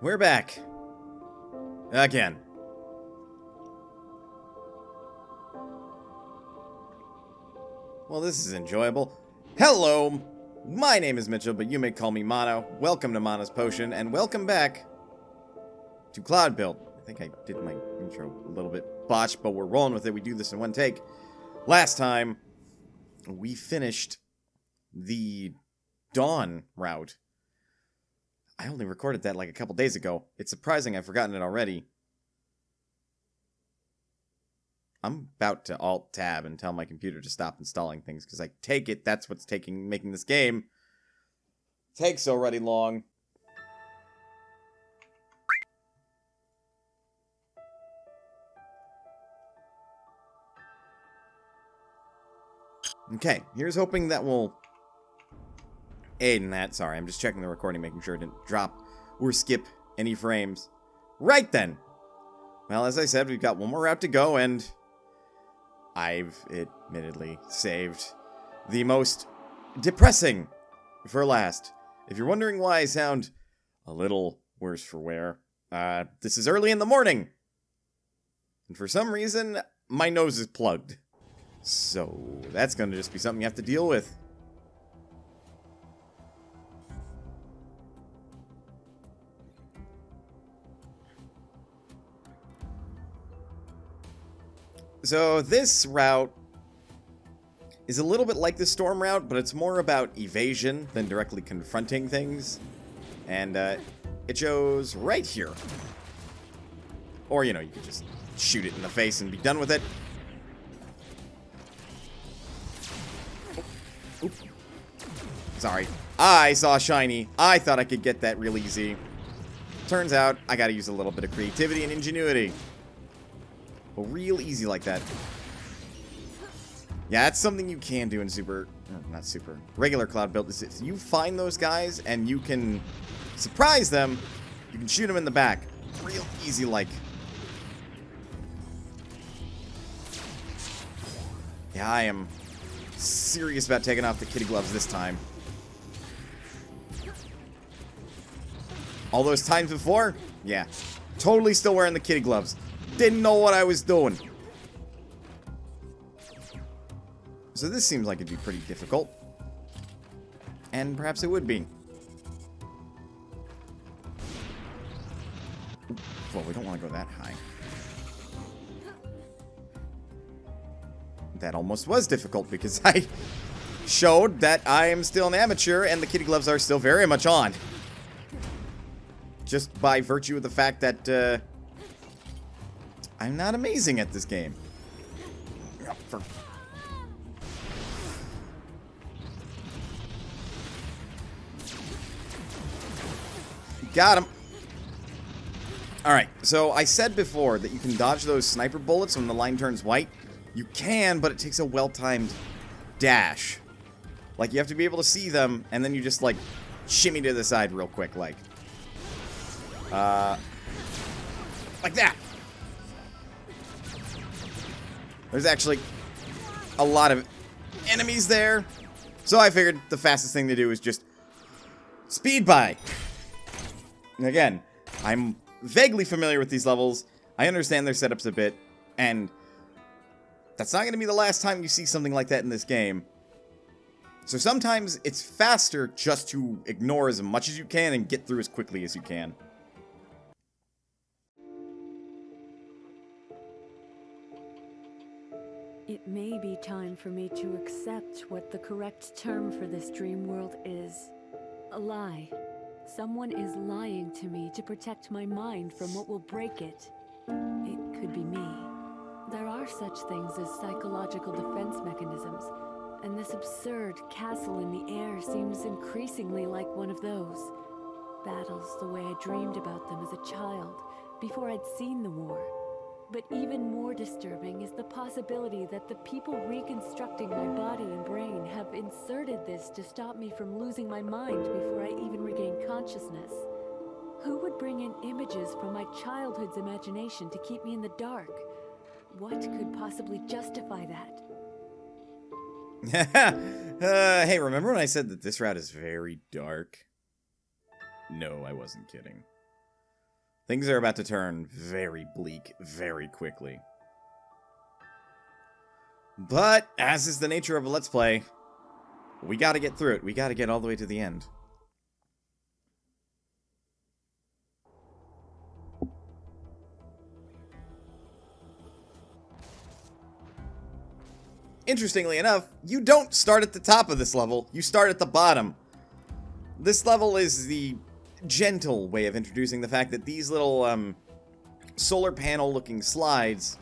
We're back. Again. Well, this is enjoyable. Hello! My name is Mitchell, but you may call me Mono. Welcome to Mono's Potion, and welcome back to Cloudbuilt. I think I did my intro a little bit botched, but we're rolling with it. We do this in one take. Last time, we finished the Dawn route. I only recorded that like a couple days ago. It's surprising I've forgotten it already. I'm about to Alt-Tab and tell my computer to stop installing things, because I take it that's what's making this game take so already long. Okay, here's hoping that will aid in that. Sorry, I'm just checking the recording, making sure it didn't drop or skip any frames. Right then! Well, as I said, we've got one more route to go, and I've admittedly saved the most depressing for last. If you're wondering why I sound a little worse for wear, this is early in the morning. And for some reason, my nose is plugged. So that's going to just be something you have to deal with. So this route is a little bit like the storm route, but it's more about evasion than directly confronting things. And it shows right here. Or, you know, you could just shoot it in the face and be done with it. Oop. Sorry. I saw shiny. I thought I could get that real easy. Turns out, I gotta use a little bit of creativity and ingenuity. Real easy like that. Yeah, that's something you can do in regular Cloudbuilt, is if you find those guys and you can surprise them, you can shoot them in the back. Real easy like. Yeah, I am serious about taking off the kitty gloves this time. All those times before? Yeah. Totally still wearing the kitty gloves. Didn't know what I was doing. So this seems like it'd be pretty difficult. And perhaps it would be. Well, we don't want to go that high. That almost was difficult because I showed that I am still an amateur and the kitty gloves are still very much on. Just by virtue of the fact that, I'm not amazing at this game. Got him. Alright, so I said before that you can dodge those sniper bullets when the line turns white. You can, but it takes a well-timed dash. Like, you have to be able to see them, and then you just, like, shimmy to the side real quick, like that. There's actually a lot of enemies there. So I figured the fastest thing to do is just speed by. And again, I'm vaguely familiar with these levels. I understand their setups a bit. And that's not going to be the last time you see something like that in this game. So sometimes it's faster just to ignore as much as you can and get through as quickly as you can. It may be time for me to accept what the correct term for this dream world is. A lie. Someone is lying to me to protect my mind from what will break it. It could be me. There are such things as psychological defense mechanisms, and this absurd castle in the air seems increasingly like one of those. Battles the way I dreamed about them as a child, before I'd seen the war. But even more disturbing is the possibility that the people reconstructing my body and brain have inserted this to stop me from losing my mind before I even regain consciousness. Who would bring in images from my childhood's imagination to keep me in the dark? What could possibly justify that? Hey, remember when I said that this route is very dark? No, I wasn't kidding. Things are about to turn very bleak very quickly. But, as is the nature of a Let's Play, we gotta get through it. We gotta get all the way to the end. Interestingly enough, you don't start at the top of this level, you start at the bottom. This level is the gentle way of introducing the fact that these little, solar panel looking slides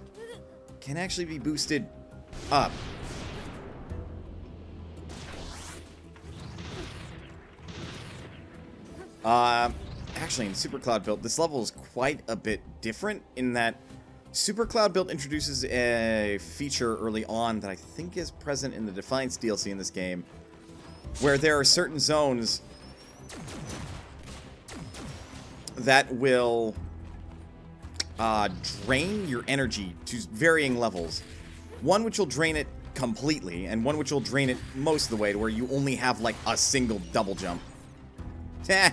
can actually be boosted up. Actually in Super Cloudbuilt, this level is quite a bit different in that Super Cloudbuilt introduces a feature early on that I think is present in the Defiance DLC in this game, where there are certain zones that will drain your energy to varying levels. One which will drain it completely, and one which will drain it most of the way to where you only have like a single double jump. Heh.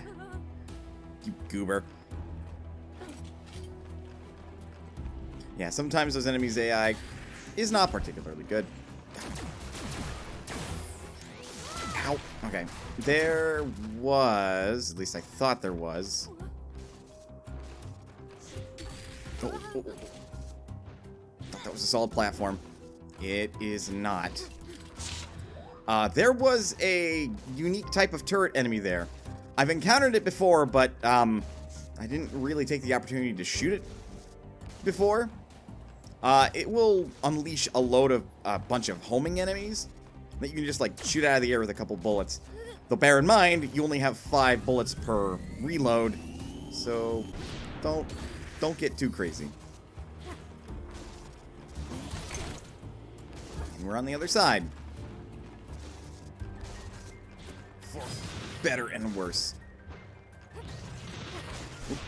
You goober. Yeah, sometimes those enemies' AI is not particularly good. Ow. Okay. There was, at least I thought there was. Oh. Thought that was a solid platform. It is not. There was a unique type of turret enemy there. I've encountered it before, but I didn't really take the opportunity to shoot it before. It will unleash a load of a bunch of homing enemies that you can just like shoot out of the air with a couple bullets. Though bear in mind, you only have 5 bullets per reload, so don't get too crazy. And we're on the other side. For better and worse. Oop.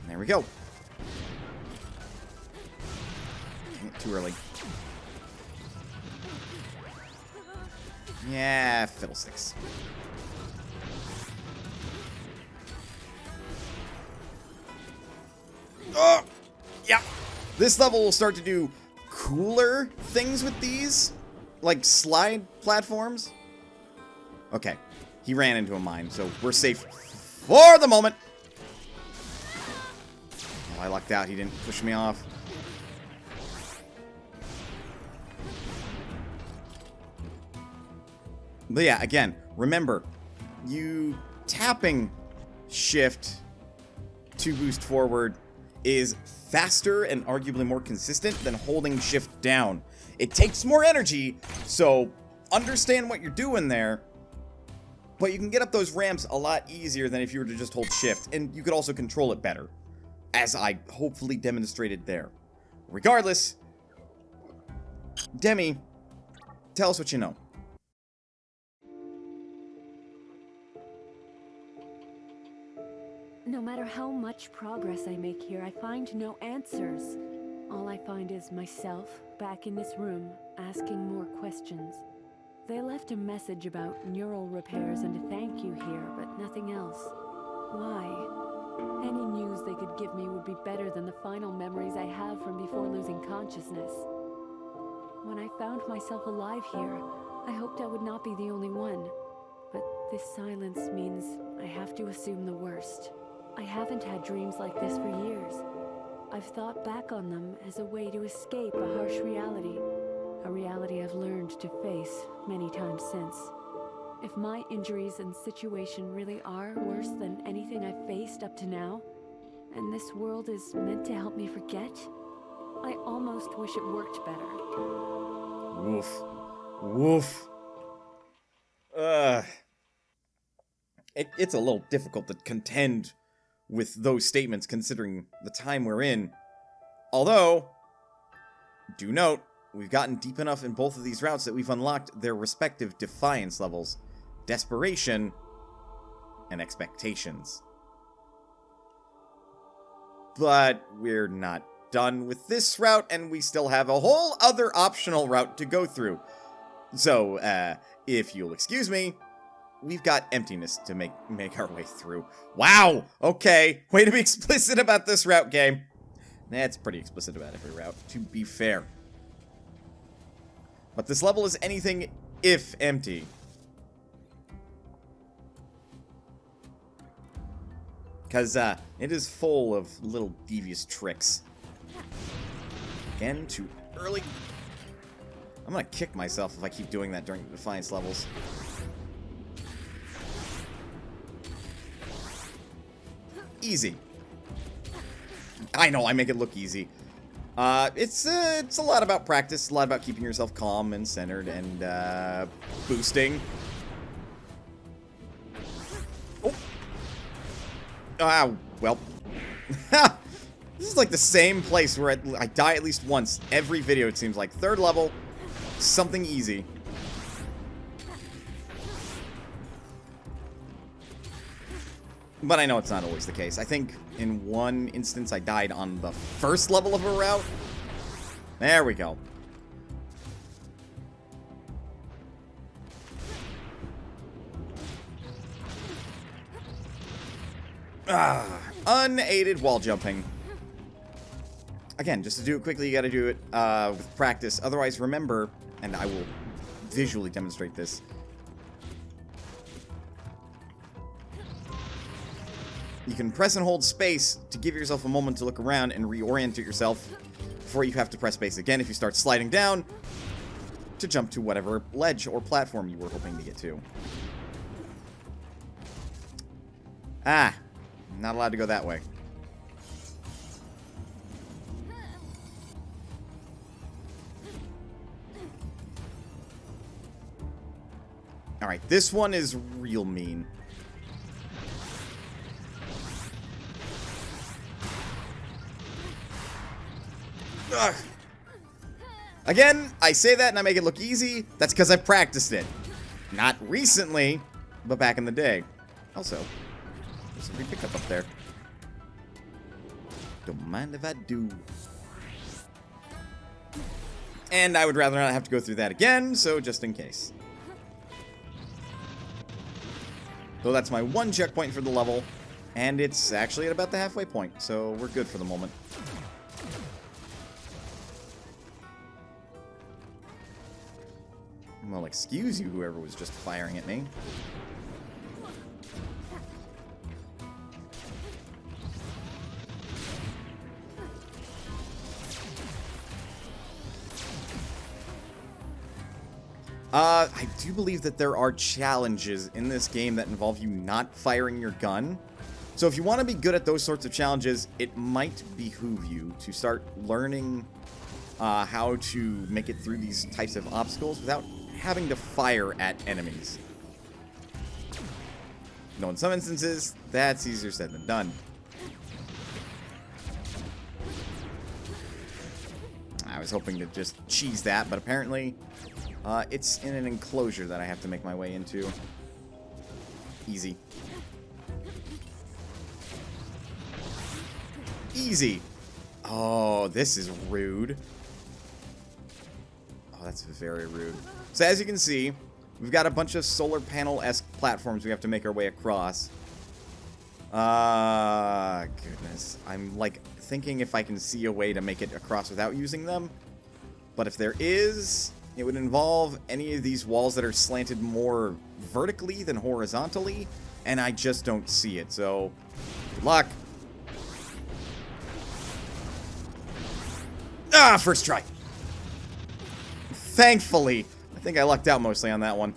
There we go. Dang it, too early. Yeah, fiddlesticks. Oh! Yeah! This level will start to do cooler things with these. Like slide platforms. Okay. He ran into a mine, so we're safe for the moment. Oh, I lucked out. He didn't push me off. But yeah, again, remember, you tapping shift to boost forward is faster and arguably more consistent than holding shift down. It takes more energy, so understand what you're doing there, but you can get up those ramps a lot easier than if you were to just hold shift, and you could also control it better, as I hopefully demonstrated there. Regardless, Demi, tell us what you know. No matter how much progress I make here, I find no answers. All I find is myself back in this room, asking more questions. They left a message about neural repairs and a thank you here, but nothing else. Why? Any news they could give me would be better than the final memories I have from before losing consciousness. When I found myself alive here, I hoped I would not be the only one. But this silence means I have to assume the worst. I haven't had dreams like this for years. I've thought back on them as a way to escape a harsh reality. A reality I've learned to face many times since. If my injuries and situation really are worse than anything I've faced up to now, and this world is meant to help me forget, I almost wish it worked better. Woof. Woof. It's a little difficult to contend with those statements considering the time we're in. Although, do note, we've gotten deep enough in both of these routes that we've unlocked their respective defiance levels. Desperation and expectations. But we're not done with this route, and we still have a whole other optional route to go through. So, if you'll excuse me, we've got emptiness to make our way through. Wow! Okay, way to be explicit about this route, game. That's pretty explicit about every route, to be fair. But this level is anything if empty. Because, it is full of little devious tricks. Again, too early. I'm gonna kick myself if I keep doing that during the Defiance levels. Easy. I know, I make it look easy. It's a lot about practice, a lot about keeping yourself calm and centered and, boosting. Oh. Ah, well. This is like the same place where I die at least once every video, it seems like. Third level, something easy. But I know it's not always the case. I think in one instance I died on the first level of a route. There we go. Unaided wall jumping. Again, just to do it quickly, you gotta do it with practice. Otherwise, remember, and I will visually demonstrate this. You can press and hold space to give yourself a moment to look around and reorient yourself before you have to press space again if you start sliding down to jump to whatever ledge or platform you were hoping to get to. Ah, not allowed to go that way. Alright, this one is real mean. Ugh. Again, I say that and I make it look easy. That's because I practiced it. Not recently, but back in the day. Also, there's a free pickup up there. Don't mind if I do. And I would rather not have to go through that again, so just in case. Though that's my one checkpoint for the level, and it's actually at about the halfway point, so we're good for the moment. Well, excuse you, whoever was just firing at me. I do believe that there are challenges in this game that involve you not firing your gun. So if you want to be good at those sorts of challenges, it might behoove you to start learning how to make it through these types of obstacles without having to fire at enemies. Though in some instances, that's easier said than done. I was hoping to just cheese that, but apparently it's in an enclosure that I have to make my way into. Easy. Easy. Oh, this is rude. Oh, that's very rude. So as you can see, we've got a bunch of solar panel-esque platforms we have to make our way across. Goodness. I'm, like, thinking if I can see a way to make it across without using them. But if there is, it would involve any of these walls that are slanted more vertically than horizontally, and I just don't see it, so good luck. Ah, first try. Thankfully. I think I lucked out mostly on that one.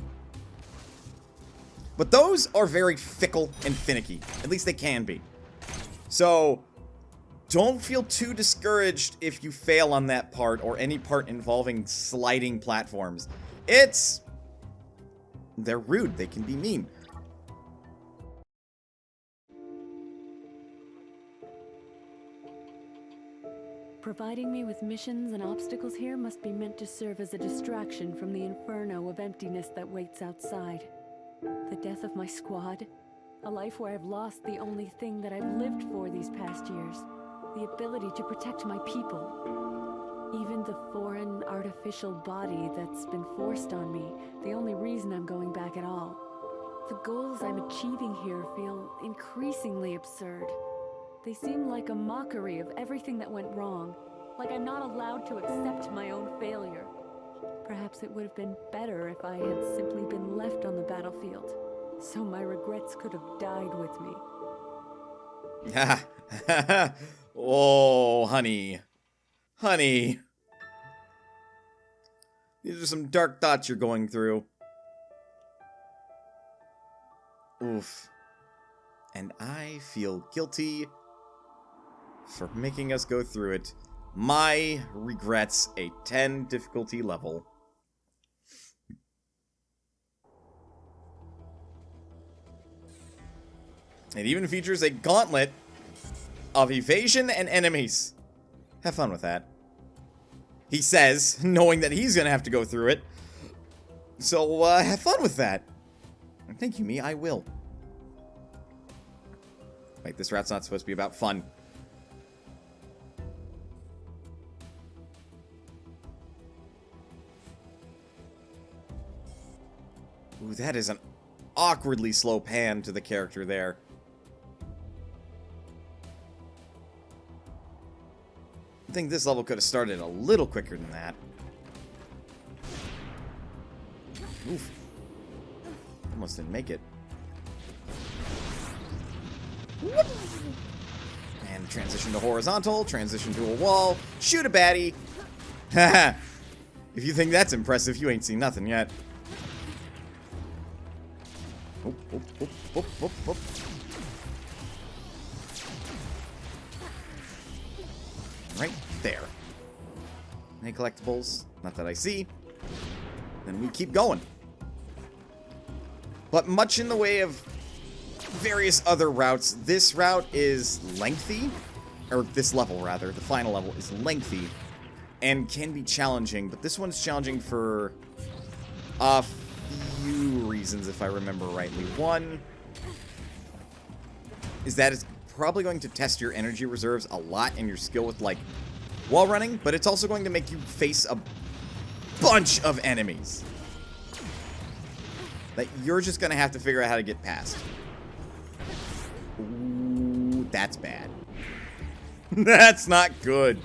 But those are very fickle and finicky. At least they can be. So, don't feel too discouraged if you fail on that part or any part involving sliding platforms. They're rude. They can be mean. Providing me with missions and obstacles here must be meant to serve as a distraction from the inferno of emptiness that waits outside. The death of my squad, a life where I've lost the only thing that I've lived for these past years, the ability to protect my people. Even the foreign, artificial body that's been forced on me, the only reason I'm going back at all. The goals I'm achieving here feel increasingly absurd. They seem like a mockery of everything that went wrong, like I'm not allowed to accept my own failure. Perhaps it would have been better if I had simply been left on the battlefield, so my regrets could have died with me. Oh, honey. Honey. These are some dark thoughts you're going through. Oof. And I feel guilty for making us go through it. My regrets, a 10 difficulty level. It even features a gauntlet of evasion and enemies. Have fun with that. He says, knowing that he's gonna have to go through it. So, have fun with that. Thank you, me. I will. Wait, this route's not supposed to be about fun. Ooh, that is an awkwardly slow pan to the character there. I think this level could have started a little quicker than that. Oof. Almost didn't make it. And transition to horizontal, transition to a wall, shoot a baddie. Haha. If you think that's impressive, you ain't seen nothing yet. Oop, oop, oop, oop, oop, oop. Right there. Any collectibles? Not that I see. Then we keep going. But much in the way of various other routes, this route is lengthy. Or this level, rather. The final level is lengthy. And can be challenging. But this one's challenging for a few reasons, if I remember rightly. One is that it's probably going to test your energy reserves a lot and your skill with, like, wall running. But it's also going to make you face a bunch of enemies that you're just going to have to figure out how to get past. Ooh, that's bad. That's not good.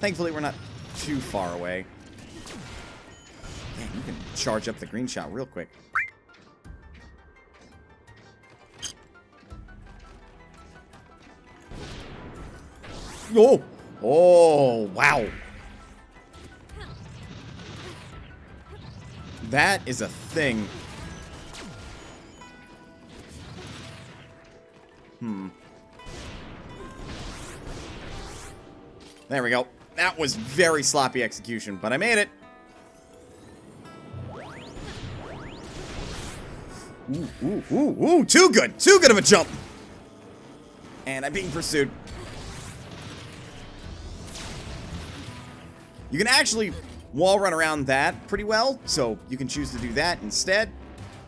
Thankfully, we're not too far away. Man, you can charge up the green shot real quick. Oh! Oh, wow. That is a thing. There we go. That was very sloppy execution, but I made it. Ooh, ooh, ooh, ooh. Too good. Too good of a jump. And I'm being pursued. You can actually wall run around that pretty well, so you can choose to do that instead.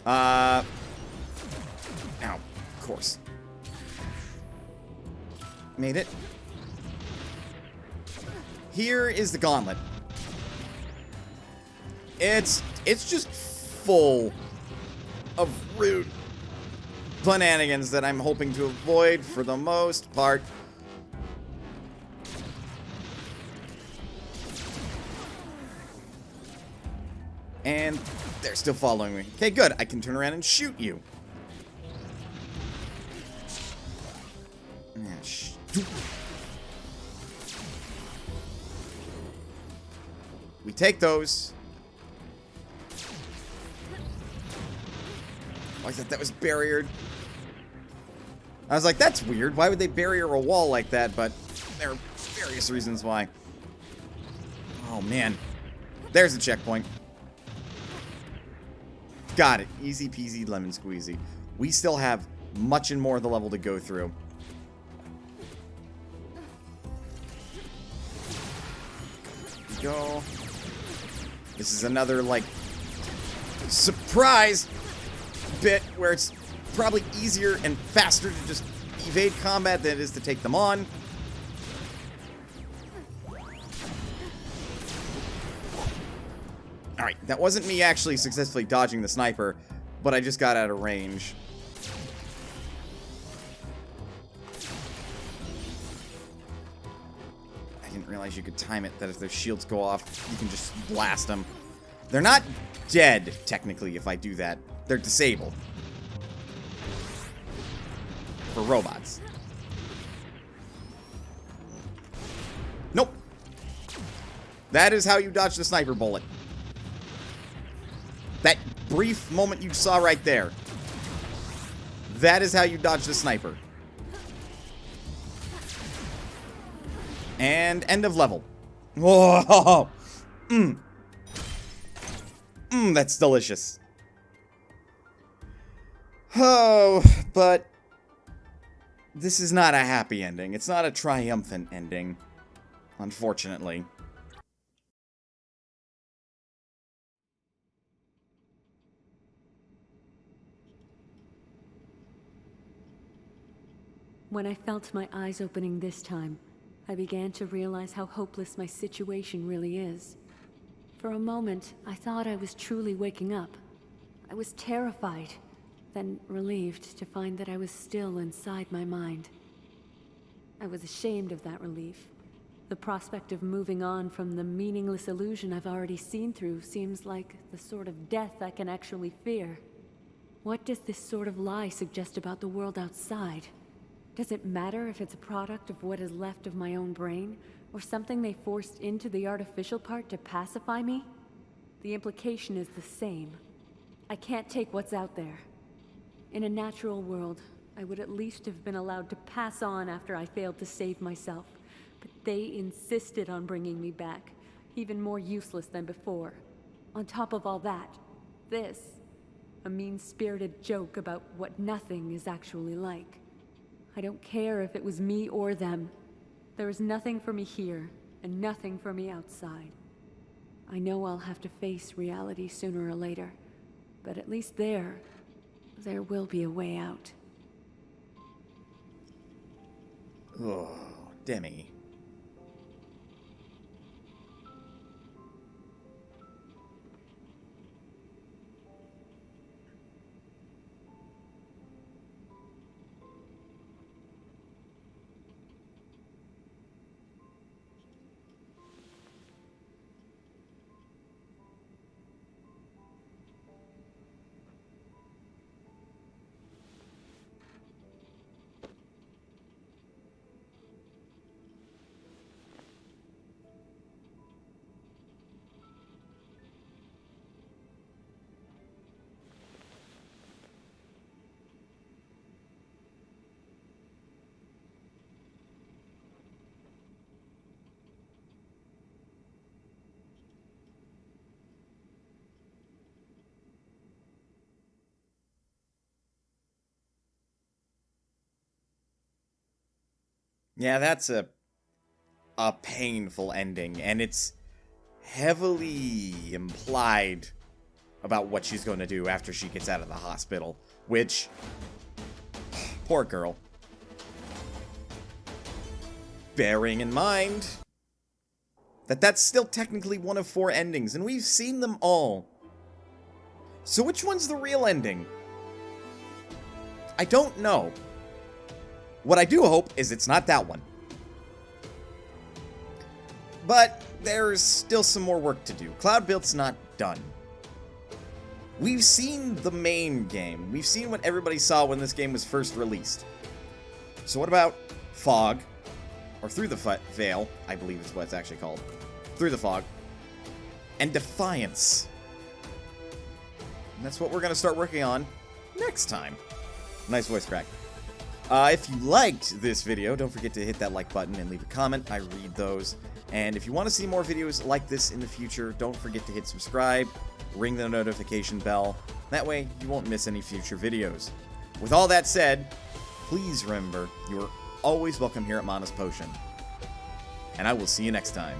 Ow, of course. Made it. Here is the gauntlet. It's just full of rude shenanigans that I'm hoping to avoid for the most part. And they're still following me. Okay, good. I can turn around and shoot you. We take those. Oh, I thought that was barriered. I was like, that's weird. Why would they barrier a wall like that? But there are various reasons why. Oh, man. There's the checkpoint. Got it. Easy peasy lemon squeezy. We still have much and more of the level to go through. Here we go. This is another, like, surprise bit where it's probably easier and faster to just evade combat than it is to take them on. Alright, that wasn't me actually successfully dodging the sniper, but I just got out of range. I didn't realize you could time it, that if their shields go off, you can just blast them. They're not dead, technically, if I do that. They're disabled. For robots. Nope. That is how you dodge the sniper bullet. That brief moment you saw right there. That is how you dodge the sniper. And end of level. Whoa. That's delicious. Oh, but this is not a happy ending. It's not a triumphant ending, unfortunately. When I felt my eyes opening this time, I began to realize how hopeless my situation really is. For a moment, I thought I was truly waking up. I was terrified, then relieved to find that I was still inside my mind. I was ashamed of that relief. The prospect of moving on from the meaningless illusion I've already seen through seems like the sort of death I can actually fear. What does this sort of lie suggest about the world outside? Does it matter if it's a product of what is left of my own brain, or something they forced into the artificial part to pacify me? The implication is the same. I can't take what's out there. In a natural world, I would at least have been allowed to pass on after I failed to save myself, but they insisted on bringing me back, even more useless than before. On top of all that, this, a mean-spirited joke about what nothing is actually like. I don't care if it was me or them. There is nothing for me here, and nothing for me outside. I know I'll have to face reality sooner or later, but at least there will be a way out. Oh, Demi. Yeah, that's a painful ending, and it's heavily implied about what she's going to do after she gets out of the hospital, which, poor girl. Bearing in mind that that's still technically one of 4 endings, and we've seen them all. So which one's the real ending? I don't know. What I do hope is it's not that one. But there's still some more work to do. Cloudbuilt's not done. We've seen the main game. We've seen what everybody saw when this game was first released. So what about Fog? Or Through the Veil, I believe is what it's actually called. Through the Fog. And Defiance. And that's what we're going to start working on next time. Nice voice crack. If you liked this video, don't forget to hit that like button and leave a comment. I read those. And if you want to see more videos like this in the future, don't forget to hit subscribe, ring the notification bell. That way, you won't miss any future videos. With all that said, please remember, you are always welcome here at Mana's Potion. And I will see you next time.